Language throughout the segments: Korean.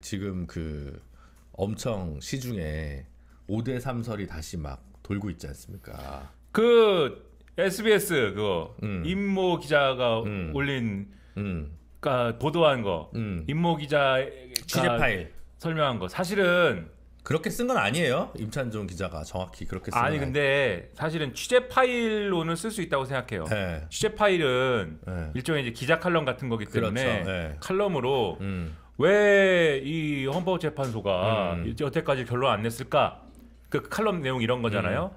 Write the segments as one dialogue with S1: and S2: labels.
S1: 지금 그 엄청 시중에 5대 3설이 다시 막 돌고 있지 않습니까?
S2: 그 SBS 그거 임모 기자가 올린 그러니까 보도한 거 임모 기자
S1: 취재 파일
S2: 설명한 거 사실은
S1: 그렇게 쓴 건 아니에요. 임찬종 기자가 정확히 그렇게 쓴 건
S2: 아니 근데 사실은 취재 파일로는 쓸 수 있다고 생각해요.
S1: 네.
S2: 취재 파일은
S1: 네.
S2: 일종의 이제 기자 칼럼 같은 거기 때문에
S1: 그렇죠. 네.
S2: 칼럼으로 왜 이 헌법재판소가 여태까지 결론 안 냈을까? 그 칼럼 내용 이런 거잖아요.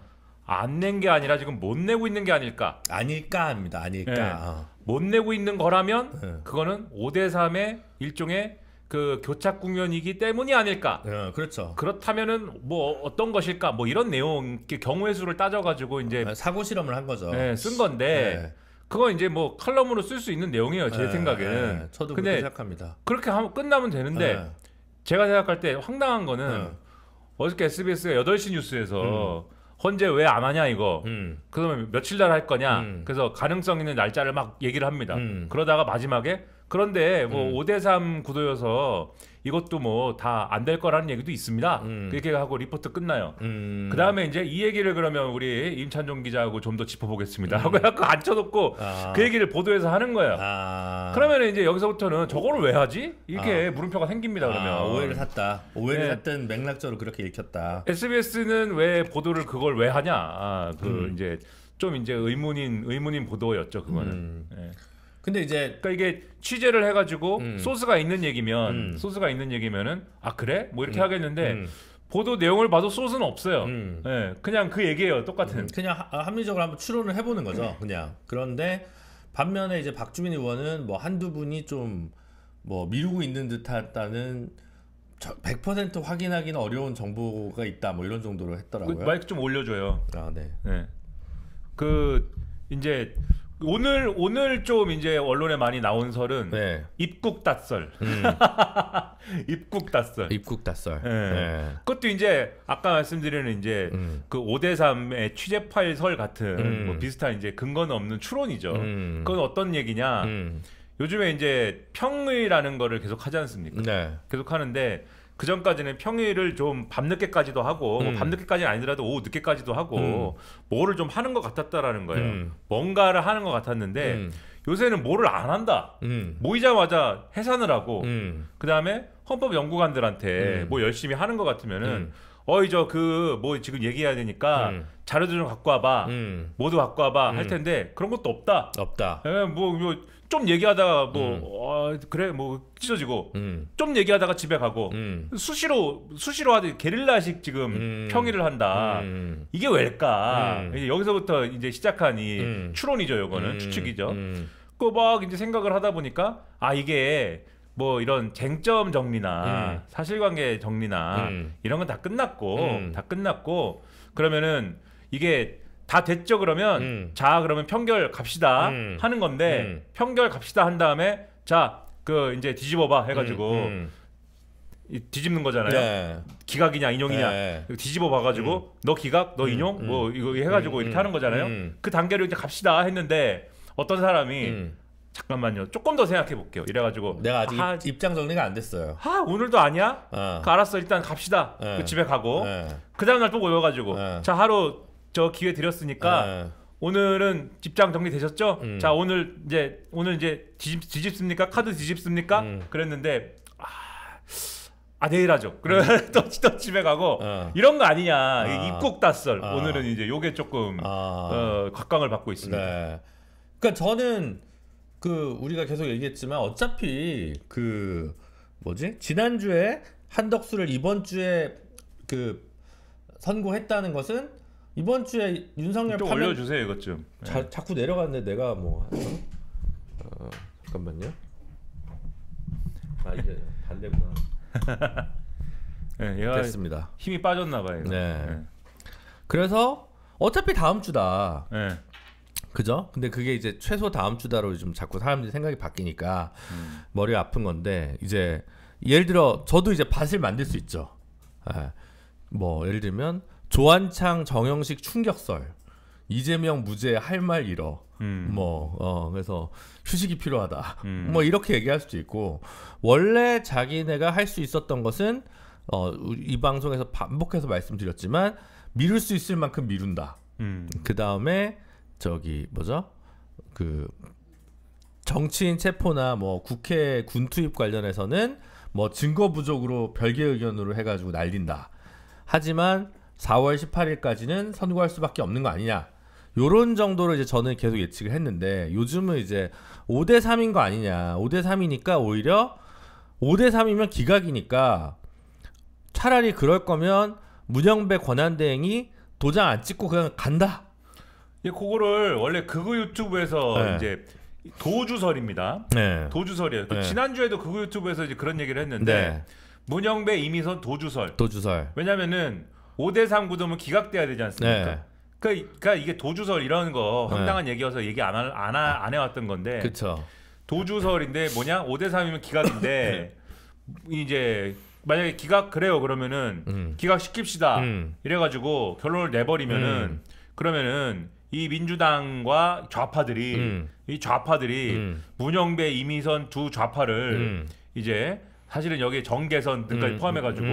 S2: 안 낸 게 아니라 지금 못 내고 있는 게 아닐까?
S1: 아닐까 합니다. 아닐까.
S2: 네. 못 내고 있는 거라면 그거는 5대 3의 일종의 그 교착 국면이기 때문이 아닐까?
S1: 그렇죠.
S2: 그렇다면은 뭐 어떤 것일까? 뭐 이런 내용 경우의 수를 따져가지고 이제
S1: 사고 실험을 한 거죠.
S2: 네, 쓴 건데
S1: 네.
S2: 그건 이제 뭐 칼럼으로 쓸 수 있는 내용이에요. 제 생각에는.
S1: 네. 저도
S2: 근데
S1: 그렇게 생각합니다.
S2: 그렇게 하면 끝나면 되는데
S1: 네.
S2: 제가 생각할 때 황당한 거는 어저께 SBS가 8시 뉴스에서 헌재 왜 안 하냐 이거. 그러면 며칠 날 할 거냐. 그래서 가능성 있는 날짜를 막 얘기를 합니다. 그러다가 마지막에 그런데 뭐 5대 3 구도여서 이것도 뭐 다 안 될 거라는 얘기도 있습니다. 그렇게 하고 리포트 끝나요. 그 다음에 이제 이 얘기를 그러면 우리 임찬종 기자하고 좀 더 짚어보겠습니다. 하고 약간 앉혀놓고 그 얘기를 보도해서 하는 거예요. 그러면 이제 여기서부터는 저거를 왜 하지? 이렇게 물음표가 생깁니다. 그러면
S1: 오해를 샀다. 오해를
S2: 네.
S1: 샀던 맥락적으로 그렇게 읽혔다.
S2: SBS는 왜 보도를 그걸 왜 하냐? 이제 좀 이제 의문인 보도였죠. 그거는. 네.
S1: 근데 이제
S2: 그러니까 이게 취재를 해가지고 소스가 있는 얘기면은 아 그래? 뭐 이렇게 하겠는데 보도 내용을 봐도 소스는 없어요. 네, 그냥 그 얘기예요. 똑같은.
S1: 그냥 합리적으로 한번 추론을 해보는 거죠. 그냥. 그런데 반면에 이제 박주민 의원은 뭐 한두 분이 좀 뭐 미루고 있는 듯하다는 100% 확인하기는 어려운 정보가 있다. 뭐 이런 정도로 했더라고요.
S2: 그 마이크 좀 올려줘요.
S1: 네.
S2: 네. 그 이제. 오늘 좀 이제 언론에 많이 나온 설은
S1: 네.
S2: 입국 닷설. 입국 닷설.
S1: 입국 닷설.
S2: 네.
S1: 네.
S2: 그것도 이제 아까 말씀드리는 이제 그 5대 3의 취재 파일 설 같은 뭐 비슷한 이제 근거는 없는 추론이죠. 그건 어떤 얘기냐? 요즘에 이제 평의라는 거를 계속 하지 않습니까?
S1: 네.
S2: 계속 하는데 그 전까지는 평일을 좀 밤늦게까지도 하고 뭐 밤늦게까지는 아니더라도 오후 늦게까지도 하고 뭐를 좀 하는 것 같았다라는 거예요. 뭔가를 하는 것 같았는데 요새는 뭐를 안 한다. 모이자마자 해산을 하고 그 다음에 헌법 연구관들한테 뭐 열심히 하는 것 같으면은 저 그 뭐 지금 얘기해야 되니까 자료들 좀 갖고 와봐. 모두 갖고 와봐 할 텐데 그런 것도 없다. 예, 뭐 좀 얘기하다가 그래 뭐 찢어지고 좀 얘기하다가 집에 가고 수시로 하듯 게릴라식 지금 평의를 한다. 이게 왜일까? 이제 여기서부터 이제 시작한 이 추론이죠. 요거는 추측이죠. 그 막 이제 생각을 하다 보니까 이게 뭐 이런 쟁점 정리나 사실관계 정리나 이런 건 다 끝났고 그러면은 이게 다 됐죠. 그러면 자 그러면 평결 갑시다 하는 건데 평결 갑시다 한 다음에 자 그 이제 뒤집어봐 해가지고 뒤집는 거잖아요.
S1: 네.
S2: 기각이냐 인용이냐
S1: 네.
S2: 뒤집어 봐가지고 너 기각 너 인용 뭐 이거 해가지고 이렇게 하는 거잖아요. 그 단계로 이제 갑시다 했는데 어떤 사람이 잠깐만요 조금 더 생각해 볼게요 이래가지고
S1: 내가 아직 입장 정리가 안 됐어요.
S2: 오늘도 아니야? 알았어 일단 갑시다. 그 집에 가고 그 다음날 또 모여가지고 자 하루 저 기회 드렸으니까 오늘은 집장 정리 되셨죠? 자 오늘 이제 뒤집습니까? 카드 뒤집습니까? 그랬는데 내일 하죠. 그러면 또 집에 가고 이런 거 아니냐? 입국 닷설. 오늘은 이제 요게 조금 각광을 받고 있습니다.
S1: 네. 그러니까 저는 그 우리가 계속 얘기했지만 어차피 그 뭐지? 지난주에 한덕수를 이번 주에 그 선고했다는 것은 이번 주에 윤석열
S2: 좀 올려주세요 이것 좀.
S1: 자꾸 내려갔는데 내가 뭐 잠깐만요. 이게 반대구나.
S2: 네, 얘가
S1: 됐습니다.
S2: 힘이 빠졌나 봐요.
S1: 네. 그래서 어차피 다음 주다.
S2: 네.
S1: 그죠? 근데 그게 이제 최소 다음 주다로 좀 자꾸 사람들이 생각이 바뀌니까 머리가 아픈 건데 이제 예를 들어 저도 이제 밭을 만들 수 있죠. 뭐 예를 들면 조한창 정영식 충격설 이재명 무죄 할 말 잃어. 그래서 휴식이 필요하다. 뭐 이렇게 얘기할 수도 있고 원래 자기네가 할 수 있었던 것은 이 방송에서 반복해서 말씀드렸지만 미룰 수 있을 만큼 미룬다. 그 다음에 그 정치인 체포나 뭐 국회 군 투입 관련해서는 뭐 증거 부족으로 별개 의견으로 해가지고 날린다. 하지만 4월 18일까지는 선고할 수밖에 없는 거 아니냐. 요런 정도로 이제 저는 계속 예측을 했는데 요즘은 이제 5대 3인 거 아니냐. 5대 3이니까 오히려 5대 3이면 기각이니까 차라리 그럴 거면 문영배 권한대행이 도장 안 찍고 그냥 간다.
S2: 그거를 원래 그거 유튜브에서
S1: 네.
S2: 이제 도주설입니다.
S1: 네.
S2: 도주설이에요.
S1: 네.
S2: 지난주에도 그거 유튜브에서 이제 그런 얘기를 했는데
S1: 네.
S2: 문영배 이미선 도주설. 왜냐면은 5대 3 구도면 기각돼야 되지 않습니까?
S1: 네.
S2: 그러니까 이게 도주설 이런 거 황당한 얘기여서 얘기 안 해왔던 건데
S1: 그쵸.
S2: 도주설인데 뭐냐 5대 3이면 기각인데 이제 만약에 기각 그래요 그러면은 기각시킵시다 이래가지고 결론을 내버리면은 그러면은 이 민주당과 좌파들이 문영배 이미선 두 좌파를 이제 사실은 여기에 정계선 등까지 포함해가지고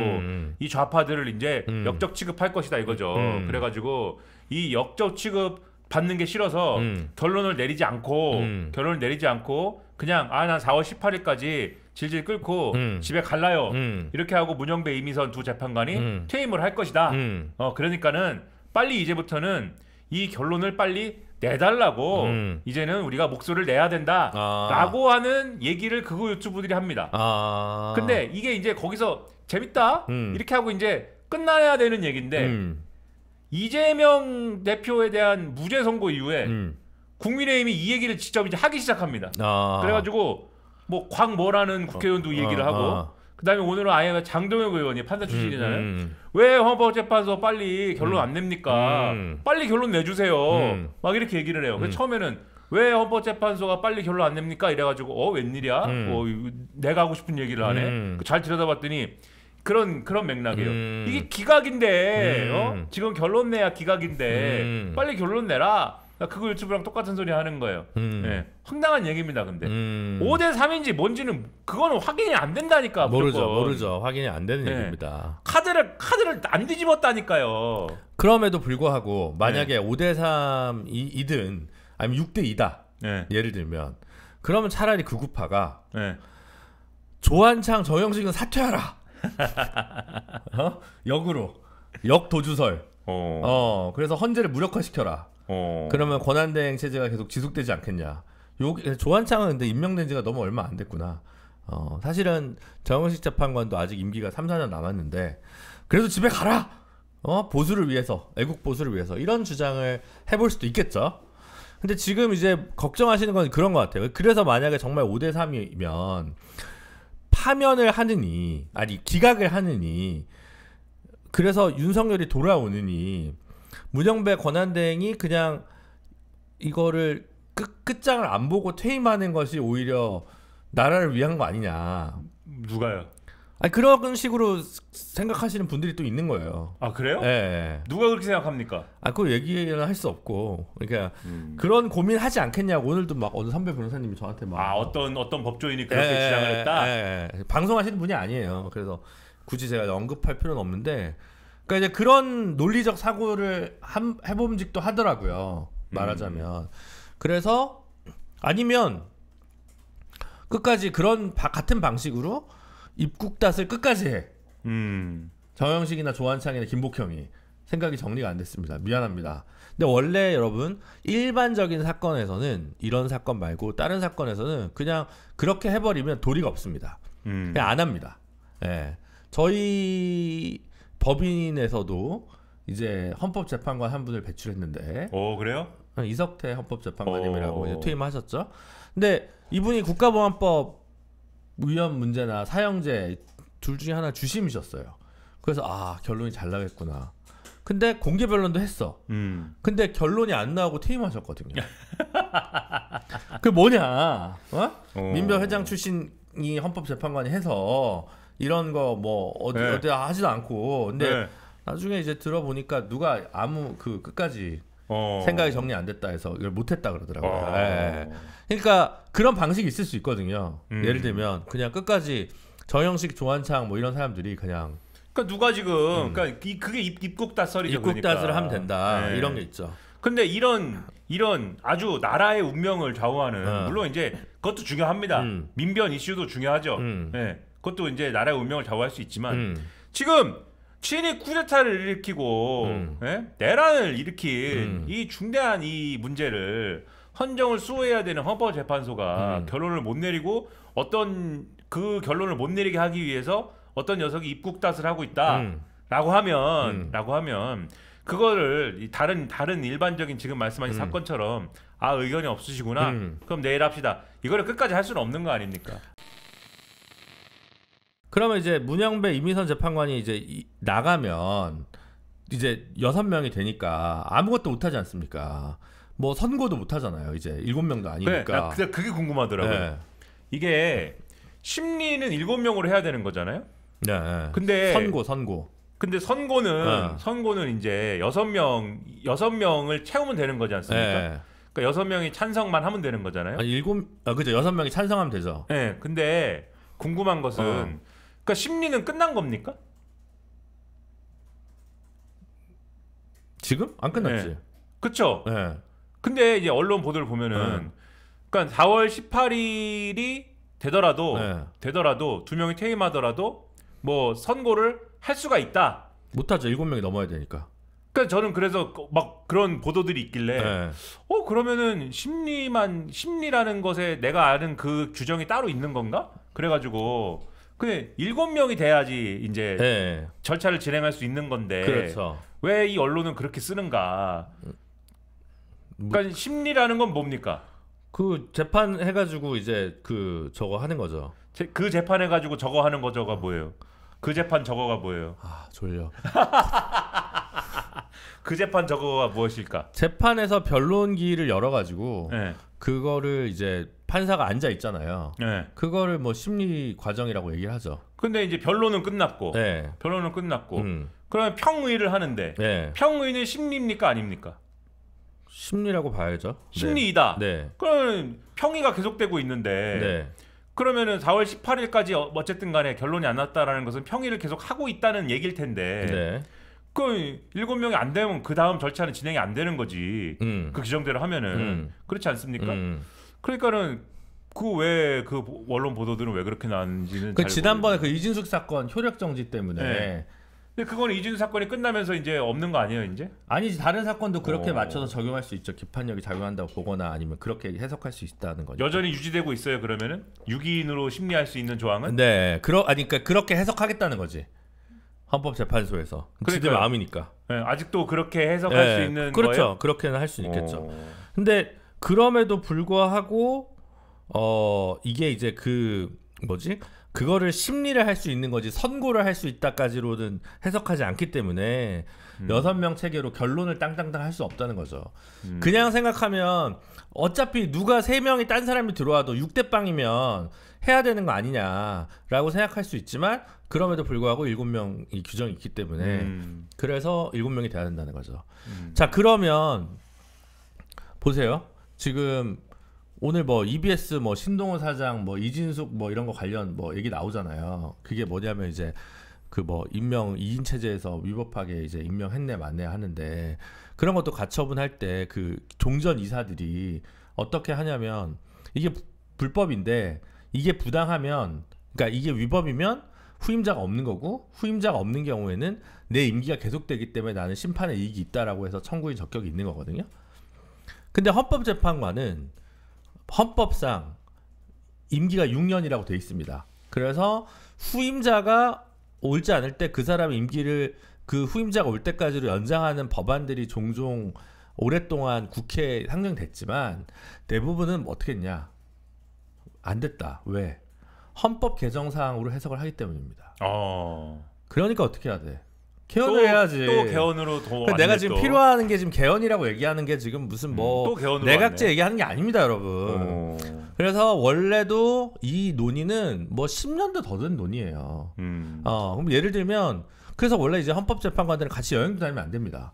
S2: 이 좌파들을 이제 역적 취급할 것이다 이거죠. 그래가지고 이 역적 취급 받는 게 싫어서 결론을 내리지 않고 그냥 난 4월 18일까지 질질 끌고 집에 갈라요. 이렇게 하고 문영배 이미선 두 재판관이 퇴임을 할 것이다. 그러니까는 빨리 이제부터는 이 결론을 빨리 내달라고 이제는 우리가 목소리를 내야 된다라고 하는 얘기를 그거 유튜브들이 합니다. 근데 이게 이제 거기서 재밌다 이렇게 하고 이제 끝나야 되는 얘기인데 이재명 대표에 대한 무죄 선고 이후에 국민의힘이 이 얘기를 직접 이제 하기 시작합니다. 그래가지고 뭐 광모라는 국회의원도 얘기를 하고 그다음에 오늘은 아예 장동혁 의원이 판사 출신이잖아요. 왜 헌법재판소 빨리 결론 안 냅니까? 빨리 결론 내주세요. 막 이렇게 얘기를 해요. 그래서 처음에는 왜 헌법재판소가 빨리 결론 안 냅니까? 이래가지고 웬일이야? 내가 하고 싶은 얘기를 하네. 잘 들여다봤더니 그런 맥락이에요. 이게 기각인데 지금 결론 내야 기각인데 빨리 결론 내라. 그거 유튜브랑 똑같은 소리 하는 거예요. 네. 황당한 얘기입니다. 근데 5대 3인지 뭔지는 그거는 확인이 안 된다니까.
S1: 모르죠. 확인이 안 되는 얘기입니다.
S2: 카드를 안 뒤집었다니까요.
S1: 그럼에도 불구하고 만약에 5대 3이든 아니면 6대 2다. 예를 들면 그러면 차라리 극우파가 조한창 정영식은 사퇴하라. 역으로 역도주설. 그래서 헌재를 무력화시켜라. 그러면 권한대행 체제가 계속 지속되지 않겠냐. 조한창은 근데 임명된 지가 너무 얼마 안 됐구나. 사실은 정영식 재판관도 아직 임기가 3, 4년 남았는데 그래도 집에 가라. 보수를 위해서, 애국 보수를 위해서 이런 주장을 해볼 수도 있겠죠. 근데 지금 이제 걱정하시는 건 그런 것 같아요. 그래서 만약에 정말 5대 3이면 파면을 하느니, 기각을 하느니, 그래서 윤석열이 돌아오느니 문영배 권한대행이 그냥 이거를 끝장을 안 보고 퇴임하는 것이 오히려 나라를 위한 거 아니냐.
S2: 누가요?
S1: 그런 식으로 생각하시는 분들이 또 있는 거예요.
S2: 그래요?
S1: 네.
S2: 누가 그렇게 생각합니까?
S1: 그거 얘기는 할 수 없고. 그러니까 그런 고민하지 않겠냐고. 오늘도 막 어느 선배 변호사님이 저한테 막
S2: 어떤 법조인이 그렇게 주장을 했다.
S1: 방송하시는 분이 아니에요. 그래서 굳이 제가 언급할 필요는 없는데, 그러니까 이제 그런 논리적 사고를 해봄직도 하더라고요. 말하자면. 그래서 아니면 끝까지 그런 같은 방식으로 입국닷을 끝까지 해. 정영식이나 조한창이나 김복형이 생각이 정리가 안 됐습니다. 미안합니다. 근데 원래 여러분 일반적인 사건에서는 이런 사건 말고 다른 사건에서는 그냥 그렇게 해버리면 도리가 없습니다. 그냥 안 합니다. 저희 법인에서도 이제 헌법재판관 한 분을 배출했는데.
S2: 그래요?
S1: 이석태 헌법재판관님이라고 이제 퇴임하셨죠. 근데 이분이 국가보안법 위헌 문제나 사형제 둘 중에 하나 주심이셨어요. 그래서 결론이 잘 나겠구나. 근데 공개 변론도 했어. 근데 결론이 안 나오고 퇴임하셨거든요. 그게 뭐냐? 민변 회장 출신이 헌법재판관이 해서 이런 거 뭐 어디 하지도 않고. 근데 나중에 이제 들어보니까 누가 끝까지 생각이 정리 안 됐다 해서 이걸 못했다 그러더라고요. 예. 그러니까 그런 방식이 있을 수 있거든요. 예를 들면 그냥 끝까지 정영식, 조한창 뭐 이런 사람들이 그냥
S2: 그러니까 누가 지금 그러니까 그게 입국 닷설이죠.
S1: 입국 닷설을 하면 된다. 이런 게 있죠.
S2: 근데 이런 아주 나라의 운명을 좌우하는 물론 이제 그것도 중요합니다. 민변 이슈도 중요하죠. 예. 그것도 이제 나라의 운명을 좌우할 수 있지만 지금 친이 쿠데타를 일으키고 내란을 일으킨 이 중대한 이 문제를 헌정을 수호해야 되는 헌법재판소가 결론을 못 내리고 어떤 그 결론을 못 내리게 하기 위해서 어떤 녀석이 입국 닷을 하고 있다라고 하면 그거를 다른 일반적인 지금 말씀하신 사건처럼 의견이 없으시구나. 그럼 내일 합시다. 이거를 끝까지 할 수는 없는 거 아닙니까?
S1: 그러면 이제 문영배 이민선 재판관이 이제 나가면 이제 6명이 되니까 아무것도 못 하지 않습니까? 뭐 선고도 못 하잖아요. 이제 7명도 아니니까.
S2: 나 그게 궁금하더라고요.
S1: 네.
S2: 이게 심리는 7명으로 해야 되는 거잖아요.
S1: 네.
S2: 근데
S1: 선고. 근데
S2: 선고는 이제 6명을 채우면 되는 거지 않습니까?
S1: 네.
S2: 그러니까 6명이 찬성만 하면 되는 거잖아요.
S1: 그죠. 6명이 찬성하면 되죠.
S2: 네. 근데 궁금한 것은 그러니까 심리는 끝난 겁니까?
S1: 지금 안 끝났지.
S2: 네. 그렇죠.
S1: 네.
S2: 근데 이제 언론 보도를 보면은 그러니까 4월 18일이 되더라도 2명이 퇴임하더라도 뭐 선고를 할 수가 있다.
S1: 못하죠. 7명이 넘어야 되니까.
S2: 그러니까 저는 그래서 막 그런 보도들이 있길래 그러면은 심리라는 것에 내가 아는 그 규정이 따로 있는 건가? 그래가지고 근데 7명이 돼야지 이제 절차를 진행할 수 있는 건데
S1: 그렇죠.
S2: 왜 이 언론은 그렇게 쓰는가? 그러니까 심리라는 건 뭡니까?
S1: 그 재판 해가지고 이제 그 저거 하는 거죠.
S2: 그 재판 해가지고 저거 하는 거저가 뭐예요? 그 재판 저거가 뭐예요?
S1: 졸려.
S2: 그 재판 저거가 무엇일까?
S1: 재판에서 변론기를 열어가지고 그거를 이제 판사가 앉아 있잖아요. 그거를 뭐 심리 과정이라고 얘기를 하죠.
S2: 근데 이제 변론은 끝났고, 그러면 평의를 하는데 평의는 심리입니까 아닙니까?
S1: 심리라고 봐야죠.
S2: 심리이다.
S1: 네.
S2: 그러면 평의가 계속되고 있는데 그러면은 4월 18일까지 어쨌든 간에 결론이 안 났다라는 것은 평의를 계속 하고 있다는 얘기일 텐데 그 7명이 안 되면 그 다음 절차는 진행이 안 되는 거지. 그 규정대로 하면은 그렇지 않습니까? 그러니까는 그 언론 보도들은 왜 그렇게 나왔는지는 잘
S1: 지난번에
S2: 모르겠어요.
S1: 그 이진숙 사건 효력 정지 때문에
S2: 근데 그거는 이진수 사건이 끝나면서 이제 없는 거 아니에요, 이제?
S1: 아니지, 다른 사건도 그렇게 맞춰서 적용할 수 있죠. 기판력이 작용한다고 보거나 아니면 그렇게 해석할 수 있다는 거죠.
S2: 여전히 유지되고 있어요, 그러면은? 6인으로 심리할 수 있는 조항은?
S1: 네, 그러니까 그렇게 해석하겠다는 거지. 헌법재판소에서. 그들 마음이니까.
S2: 네, 아직도 그렇게 해석할 수 있는
S1: 그렇죠.
S2: 거예요?
S1: 그렇게는 할 수 있겠죠. 근데 그럼에도 불구하고 이게 이제 그거를 심리를 할 수 있는 거지 선고를 할 수 있다까지로는 해석하지 않기 때문에 6명 체계로 결론을 땅땅땅 할 수 없다는 거죠. 그냥 생각하면 어차피 누가 3명이 딴 사람이 들어와도 6대 0이면 해야 되는 거 아니냐라고 생각할 수 있지만 그럼에도 불구하고 7명이 규정이 있기 때문에 그래서 7명이 돼야 된다는 거죠. 자, 그러면 보세요. 지금 오늘 뭐 EBS 뭐 신동호 사장 뭐 이진숙 뭐 이런 거 관련 뭐 얘기 나오잖아요. 그게 뭐냐면 이제 그 뭐 임명 2인 체제에서 위법하게 이제 임명했네 맞네 하는데 그런 것도 가처분할 때 그 종전 이사들이 어떻게 하냐면 이게 불법인데 이게 부당하면 그러니까 이게 위법이면 후임자가 없는 거고 후임자가 없는 경우에는 내 임기가 계속되기 때문에 나는 심판의 이익이 있다라고 해서 청구인 적격이 있는 거거든요. 근데 헌법재판관은 헌법상 임기가 6년이라고 돼 있습니다. 그래서 후임자가 옳지 않을 때 그 사람의 임기를 그 후임자가 올 때까지로 연장하는 법안들이 종종 오랫동안 국회에 상정됐지만 대부분은 어떻게 했냐? 안 됐다. 왜? 헌법 개정사항으로 해석을 하기 때문입니다. 그러니까 어떻게 해야 돼? 개헌을 해야지.
S2: 또 개헌으로 더
S1: 내가 지금 필요한 게 지금 개헌이라고 얘기하는 게 지금 무슨 뭐 내각제 얘기하는 게 아닙니다, 여러분. 그래서 원래도 이 논의는 뭐 10년도 더 된 논의예요. 그럼 예를 들면 그래서 원래 이제 헌법재판관들은 같이 여행도 다니면 안 됩니다.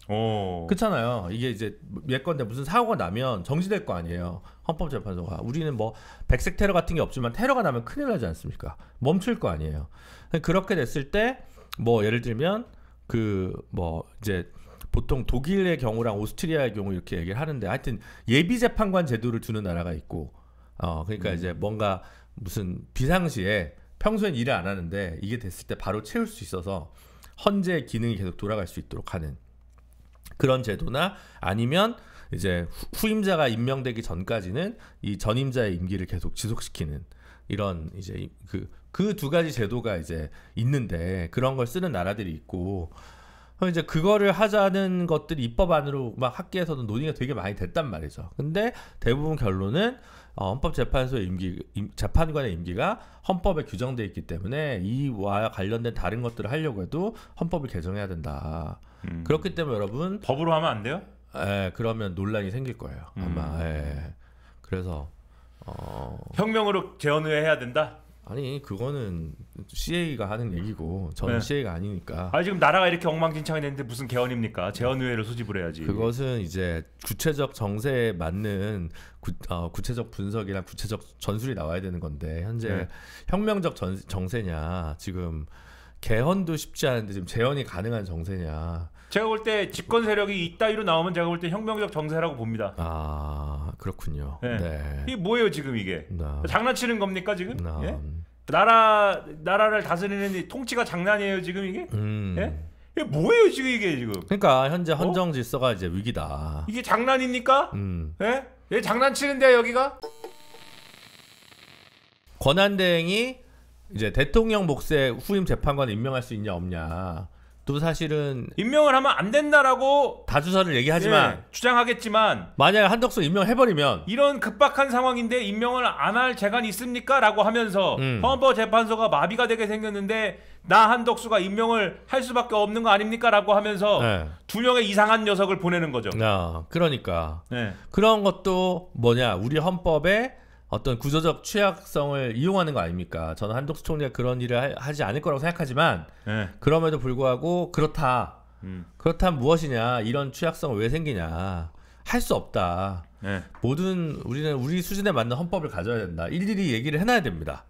S1: 그렇잖아요. 이게 이제 예컨대 무슨 사고가 나면 정지될 거 아니에요. 헌법재판소가. 우리는 뭐 백색 테러 같은 게 없지만 테러가 나면 큰일 나지 않습니까? 멈출 거 아니에요. 그렇게 됐을 때 뭐 예를 들면 그 뭐 이제 보통 독일의 경우랑 오스트리아의 경우 이렇게 얘기를 하는데 하여튼 예비 재판관 제도를 두는 나라가 있고 그러니까 이제 뭔가 무슨 비상시에 평소엔 일을 안 하는데 이게 됐을 때 바로 채울 수 있어서 헌재 기능이 계속 돌아갈 수 있도록 하는 그런 제도나 아니면 이제 후임자가 임명되기 전까지는 이 전임자의 임기를 계속 지속시키는 이런 이제 그 두 가지 제도가 이제 있는데 그런 걸 쓰는 나라들이 있고 이제 그거를 하자는 것들이 입법안으로 막 학계에서도 논의가 되게 많이 됐단 말이죠. 근데 대부분 결론은 헌법재판소의 재판관의 임기가 헌법에 규정돼 있기 때문에 이와 관련된 다른 것들을 하려고 해도 헌법을 개정해야 된다. 그렇기 때문에 여러분
S2: 법으로 하면 안 돼요?
S1: 그러면 논란이 생길 거예요. 아마. 그래서
S2: 혁명으로 재헌의회 해야 된다?
S1: 아니 그거는 CA가 하는 얘기고 저는 CA가 아니니까.
S2: 지금 나라가 이렇게 엉망진창이 됐는데 무슨 개헌입니까? 재헌의회를 소집을 해야지.
S1: 그것은 이제 구체적 정세에 맞는 구체적 분석이랑 구체적 전술이 나와야 되는 건데 현재 혁명적 정세냐 지금 개헌도 쉽지 않은데 지금 재헌이 가능한 정세냐.
S2: 제가 볼 때 집권 세력이 이따위로 나오면 제가 볼 때 혁명적 정세라고 봅니다.
S1: 그렇군요.
S2: 이게 뭐예요 지금 이게? 장난치는 겁니까 지금? 나라를 다스리는 통치가 장난이에요 지금 이게? 이게 뭐예요 지금 이게 지금?
S1: 그러니까 현재 헌정 질서가 이제 위기다.
S2: 이게 장난입니까? 예? 장난치는데 여기가?
S1: 권한대행이 이제 대통령 몫의 후임 재판관 임명할 수 있냐 없냐. 또 사실은
S2: 임명을 하면 안 된다라고
S1: 다주사를 얘기하지만
S2: 주장하겠지만
S1: 만약에 한덕수 임명해버리면
S2: 이런 급박한 상황인데 임명을 안 할 재간이 있습니까? 라고 하면서 헌법재판소가 마비가 되게 생겼는데 나 한덕수가 임명을 할 수밖에 없는 거 아닙니까? 라고 하면서 두 명의 이상한 녀석을 보내는 거죠.
S1: 그러니까 그런 것도 뭐냐 우리 헌법에 어떤 구조적 취약성을 이용하는 거 아닙니까? 저는 한덕수 총리가 그런 일을 하지 않을 거라고 생각하지만 그럼에도 불구하고 그렇다면 무엇이냐 이런 취약성은 왜 생기냐 할 수 없다. 우리는 우리 수준에 맞는 헌법을 가져야 된다. 일일이 얘기를 해놔야 됩니다.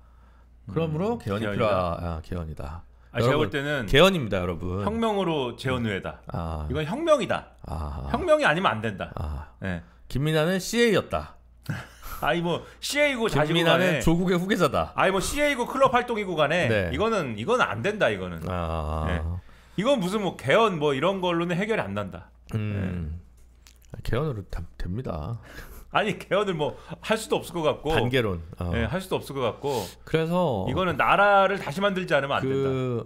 S1: 그러므로 개헌이 필요하다. 개헌이다.
S2: 제가 볼 때는
S1: 개헌입니다, 여러분.
S2: 혁명으로 재헌의회다. 이건 혁명이다. 혁명이 아니면 안 된다.
S1: 김민하는 CA였다.
S2: 뭐 CA고 자시고
S1: 김민하는
S2: 간에
S1: 조국의 후계자다.
S2: 뭐 CA고 클럽 활동이고 간에 이거는 안 된다 이거는. 이건 무슨 뭐 개헌 뭐 이런 걸로는 해결이 안 난다.
S1: 개헌으로 됩니다.
S2: 개헌을 뭐 할 수도 없을 것 같고
S1: 단계론.
S2: 할 수도 없을 것 같고.
S1: 그래서
S2: 이거는 나라를 다시 만들지 않으면 안 된다.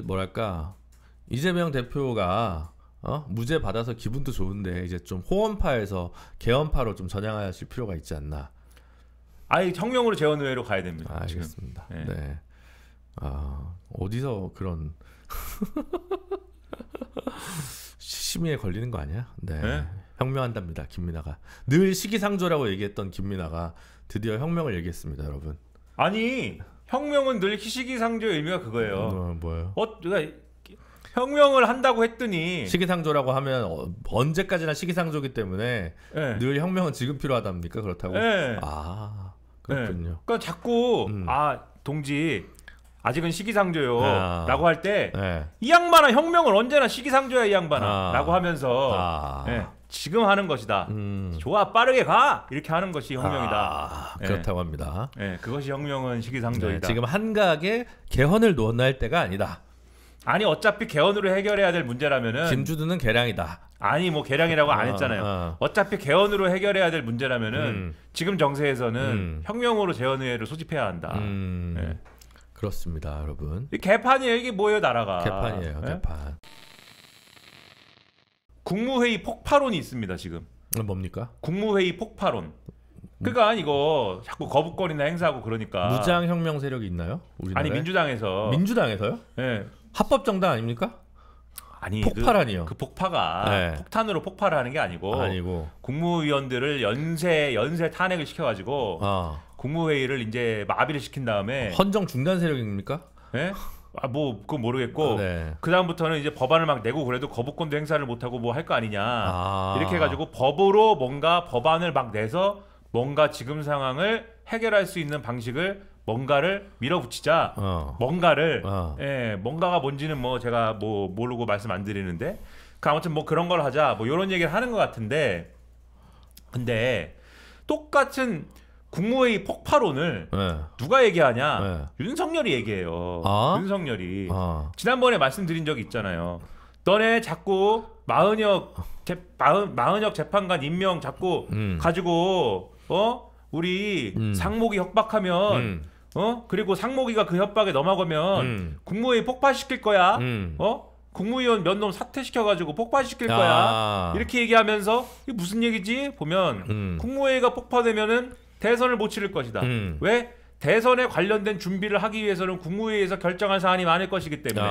S1: 뭐랄까 이재명 대표가 무죄 받아서 기분도 좋은데 이제 좀 호원파에서 개헌파로 좀 전향하실 필요가 있지 않나.
S2: 혁명으로 재헌의회로 가야 됩니다.
S1: 알겠습니다. 네. 어디서 그런 심의에 걸리는 거 아니야? 혁명한답니다. 김민하가 늘 시기상조라고 얘기했던 김민하가 드디어 혁명을 얘기했습니다, 여러분.
S2: 혁명은 늘 시기상조의 의미가 그거예요.
S1: 뭐예요?
S2: 혁명을 한다고 했더니
S1: 시기상조라고 하면 언제까지나 시기상조기 때문에 늘 혁명은 지금 필요하답니까? 그렇다고? 그렇군요.
S2: 그러니까 자꾸 동지 아직은 시기상조요 라고 할 때 이 양반아 혁명을 언제나 시기상조야 이 양반아 라고 하면서 지금 하는 것이다. 좋아 빠르게 가 이렇게 하는 것이 혁명이다.
S1: 그렇다고 합니다.
S2: 그것이 혁명은 시기상조이다.
S1: 지금 한가하게 개헌을 논할 때가 아니다.
S2: 어차피 개헌으로 해결해야 될 문제라면은
S1: 김주두는 개량이다.
S2: 뭐 개량이라고 안 했잖아요. 어차피 개헌으로 해결해야 될 문제라면은 지금 정세에서는 혁명으로 재헌의회를 소집해야 한다.
S1: 그렇습니다, 여러분.
S2: 개판이에요. 이게 뭐예요, 나라가?
S1: 개판이에요, 개판.
S2: 국무회의 폭파론이 있습니다, 지금.
S1: 뭡니까?
S2: 국무회의 폭파론. 그러니까 이거 자꾸 거부권이나 행사하고 그러니까.
S1: 무장혁명 세력이 있나요? 우리나라에?
S2: 민주당에서.
S1: 민주당에서요? 합법 정당 아닙니까? 폭발하니요.
S2: 그 폭파가 폭탄으로 폭발을 하는 게 아니고 국무위원들을 연쇄 탄핵을 시켜가지고 국무회의를 이제 마비를 시킨 다음에
S1: 헌정 중단 세력입니까?
S2: 뭐 그건 모르겠고
S1: 네.
S2: 그 다음부터는 이제 법안을 막 내고 그래도 거부권도 행사를 못 하고 뭐 할 거 아니냐 이렇게 해가지고 법으로 뭔가 법안을 막 내서 뭔가 지금 상황을 해결할 수 있는 방식을 뭔가를 밀어붙이자. 뭔가를 예, 뭔가가 뭔지는 뭐 제가 뭐 모르고 말씀 안 드리는데 아무튼 뭐 그런 걸 하자 뭐 이런 얘기를 하는 것 같은데 근데 똑같은 국무회의 폭파론을 누가 얘기하냐? 윤석열이 얘기해요. 윤석열이 지난번에 말씀드린 적이 있잖아요. 너네 자꾸 마은혁 재판관 임명 자꾸 가지고 우리 상목이 협박하면 그리고 상목이가 그 협박에 넘어가면 국무회의 폭파시킬 거야. 국무위원 몇 놈 사퇴시켜가지고 폭파시킬 거야. 이렇게 얘기하면서 이게 무슨 얘기지? 보면 국무회의가 폭파되면은 대선을 못 치를 것이다. 왜? 대선에 관련된 준비를 하기 위해서는 국무회의에서 결정할 사안이 많을 것이기 때문에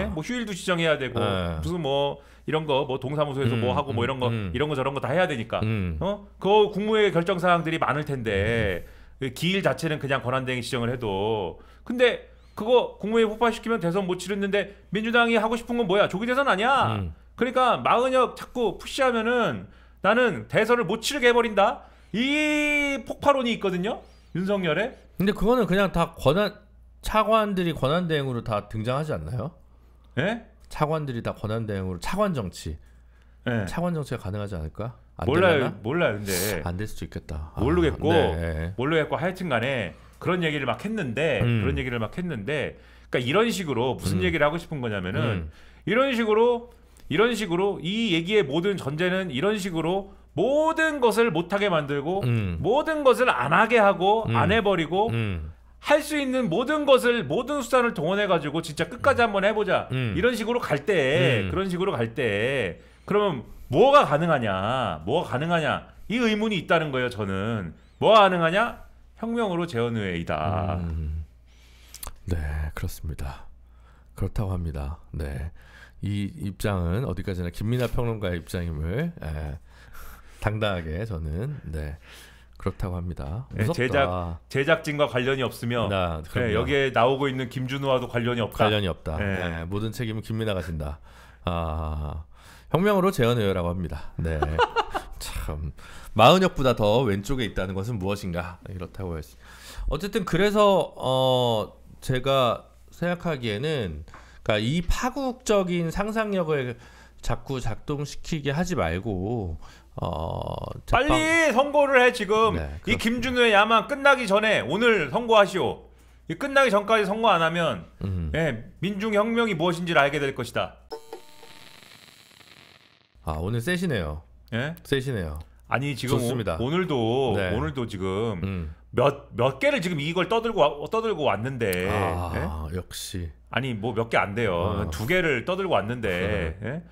S2: 예? 뭐 휴일도 지정해야 되고 무슨 뭐 이런 거 뭐 동사무소에서 뭐 하고 뭐 이런 거 저런 거 다 해야 되니까 그 국무회의 결정 사항들이 많을 텐데 기일 자체는 그냥 권한대행 지정을 해도 근데 그거 국무회의 폭파시키면 대선 못 치르는데 민주당이 하고 싶은 건 뭐야? 조기 대선 아니야. 그러니까 마은혁 자꾸 푸시하면은 나는 대선을 못 치르게 해버린다. 이 폭발론이 있거든요. 윤석열의.
S1: 근데 그거는 그냥 다 차관들이 권한대행으로 다 등장하지 않나요?
S2: 예?
S1: 차관들이 다 권한대행으로 차관 정치.
S2: 예.
S1: 차관 정치가 가능하지 않을까?
S2: 몰라요. 근데
S1: 안 될 수도 있겠다.
S2: 모르겠고
S1: 네.
S2: 모르겠고 하여튼간에 그런 얘기를 막 했는데 그러니까 이런 식으로 무슨 얘기를 하고 싶은 거냐면은 이런 식으로 이 얘기의 모든 전제는 이런 식으로 모든 것을 못하게 만들고 모든 것을 안 하게 하고 안 해버리고 할 수 있는 모든 수단을 동원해 가지고 진짜 끝까지 한번 해보자 이런 식으로 갈 때 그런 식으로 갈 때 그러면 뭐가 가능하냐 이 의문이 있다는 거예요. 저는 뭐가 가능하냐 혁명으로 재헌의회이다.
S1: 네, 그렇습니다. 그렇다고 합니다. 네, 이 입장은 어디까지나 김민하 평론가의 입장임을 당당하게 저는 그렇다고 합니다. 무섭다.
S2: 제작진과 관련이 없으며 여기에 나오고 있는 김준호와도 관련이 없다.
S1: 모든 책임은 김민하가 진다. 혁명으로 재헌의회라고 합니다. 네, 참 마은혁보다 더 왼쪽에 있다는 것은 무엇인가 이렇다고 했습니다. 어쨌든 그래서 제가 생각하기에는 그러니까 이 파국적인 상상력을 자꾸 작동시키게 하지 말고
S2: 빨리 선고를 해 지금. 이 김준호의 야망 끝나기 전에 오늘 선고하시오. 이 끝나기 전까지 선고 안 하면 민중혁명이 무엇인지를 알게 될 것이다.
S1: 오늘 세시네요. 세시네요.
S2: 아니 지금
S1: 좋습니다.
S2: 오늘도 지금 몇 개를 지금 이걸 떠들고 왔는데
S1: 역시
S2: 아니 뭐 몇 개 안 돼요. 2개를 떠들고 왔는데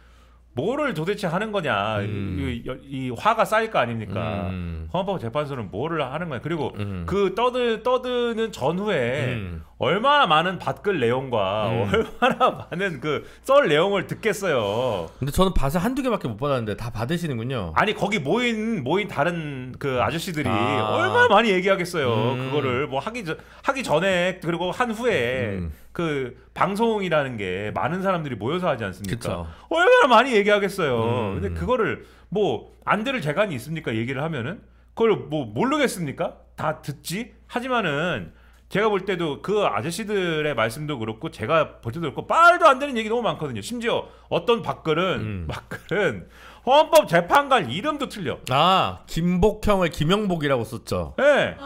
S2: 뭐를 도대체 하는 거냐. 이 화가 쌓일 거 아닙니까? 헌법재판소는 뭐를 하는 거야. 그리고 그 떠드는 전후에 얼마나 많은 밭글 내용과 얼마나 많은 그 썰 내용을 듣겠어요.
S1: 근데 저는 밭을 한두 개밖에 못 받았는데 다 받으시는군요.
S2: 아니 거기 모인 다른 그 아저씨들이 얼마나 많이 얘기하겠어요. 그거를 뭐 하기 전에 그리고 한 후에 그 방송이라는 게 많은 사람들이 모여서 하지 않습니까?
S1: 그쵸.
S2: 얼마나 많이 얘기하겠어요. 근데 그거를 뭐 안 들을 재간이 있습니까? 얘기를 하면은 그걸 뭐 모르겠습니까? 다 듣지. 하지만은 제가 볼 때도 그 아저씨들의 말씀도 그렇고 제가 볼 때도 그렇고 말도 안 되는 얘기 너무 많거든요. 심지어 어떤 박글은 헌법재판관 이름도 틀려.
S1: 김복형을 김영복이라고 썼죠.
S2: 네.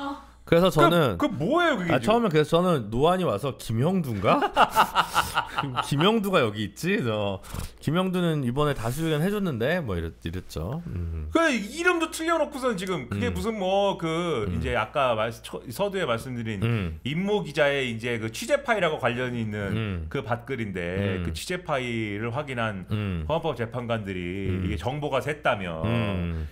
S1: 그래서 저는
S2: 그 뭐예요 그게?
S1: 처음에 그래서 저는 노안이 와서 김형두인가? 김형두가 여기 있지? 김형두는 이번에 다수 의견 해줬는데 뭐 이랬죠.
S2: 그 이름도 틀려놓고선 지금 그게 무슨 뭐 그 이제 아까 서두에 말씀드린 임모 기자의 이제 그 취재 파일하고 관련이 있는 그 밭글인데 그 취재 파일을 확인한 헌법 재판관들이 이게 정보가 샜다면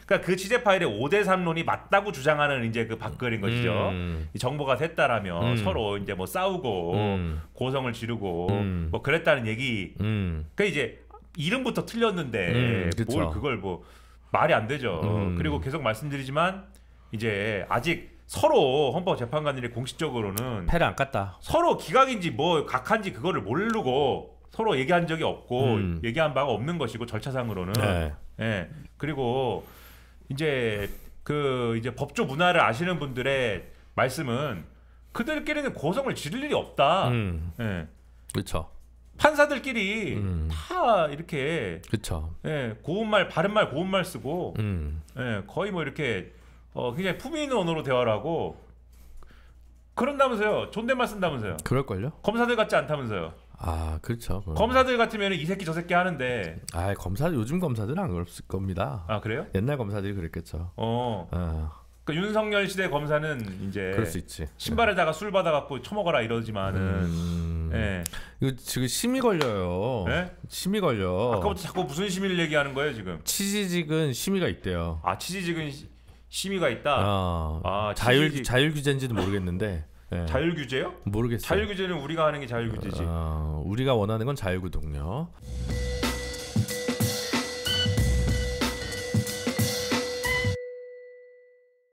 S2: 그러니까 그 취재 파일의 5대3론이 맞다고 주장하는 이제 그 밭글인 것이죠. 이 정보가 샜다라면 서로 이제 뭐 싸우고 고성을 지르고 뭐 그랬다는 얘기. 그러니까 이제 이름부터 틀렸는데 뭘 그걸 뭐 말이 안 되죠. 그리고 계속 말씀드리지만 이제 아직 서로 헌법재판관들이 공식적으로는
S1: 패를 안 깠다.
S2: 서로 기각인지 뭐 각한지 그거를 모르고 서로 얘기한 적이 없고 얘기한 바가 없는 것이고 절차상으로는
S1: 네.
S2: 예. 그리고 이제 이제 법조 문화를 아시는 분들의 말씀은 그들끼리는 고성을 지를 일이 없다. 예.
S1: 그렇죠.
S2: 판사들끼리 다 이렇게
S1: 그렇죠.
S2: 예, 고운말 바른말 고운말 쓰고 예, 거의 뭐 이렇게 굉장히 품위 있는 언어로 대화를 하고 그런다면서요. 존댓말 쓴다면서요.
S1: 그럴걸요?
S2: 검사들 같지 않다면서요.
S1: 아 그렇죠.
S2: 검사들 같으면 이 새끼 저 새끼 하는데
S1: 아 요즘 검사들은 안 그랬을 겁니다.
S2: 아 그래요?
S1: 옛날 검사들이 그랬겠죠.
S2: 그 윤석열 시대 검사는 이제
S1: 그럴 수 있지.
S2: 신발에다가 술 받아갖고 처먹어라 이러지만은 예.
S1: 이거 지금 심의 걸려요.
S2: 네?
S1: 심의 걸려.
S2: 아까부터 자꾸 무슨 심의를 얘기하는 거예요 지금?
S1: 취지직은 심의가 있대요.
S2: 아 취지직은 심의가 있다.
S1: 아,
S2: 취지직.
S1: 자율 규제인지는 모르겠는데. 네.
S2: 자율 규제요?
S1: 모르겠어요.
S2: 자율 규제는 우리가 하는 게 자율 규제지.
S1: 우리가 원하는 건 자율구동요.